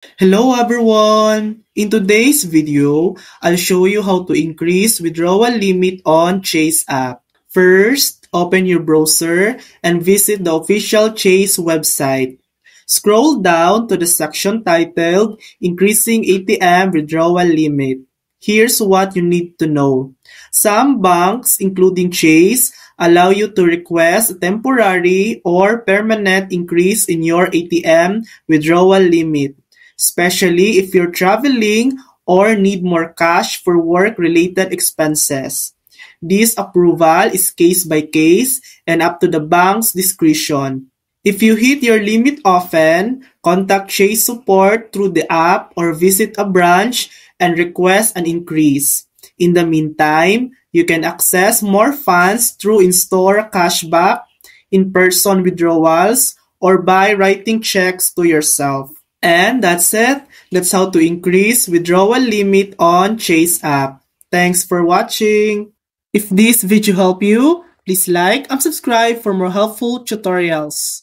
Hello everyone! In today's video, I'll show you how to increase withdrawal limit on Chase app. First, open your browser and visit the official Chase website. Scroll down to the section titled Increasing ATM Withdrawal Limit. Here's what you need to know. Some banks, including Chase, allow you to request a temporary or permanent increase in your ATM withdrawal limit, especially if you're traveling or need more cash for work-related expenses. This approval is case by case and up to the bank's discretion. If you hit your limit often, contact Chase support through the app or visit a branch and request an increase. In the meantime, you can access more funds through in-store cashback, in-person withdrawals, or by writing checks to yourself. And that's it. That's how to increase withdrawal limit on Chase app. Thanks for watching. If this video helped you, please like and subscribe for more helpful tutorials.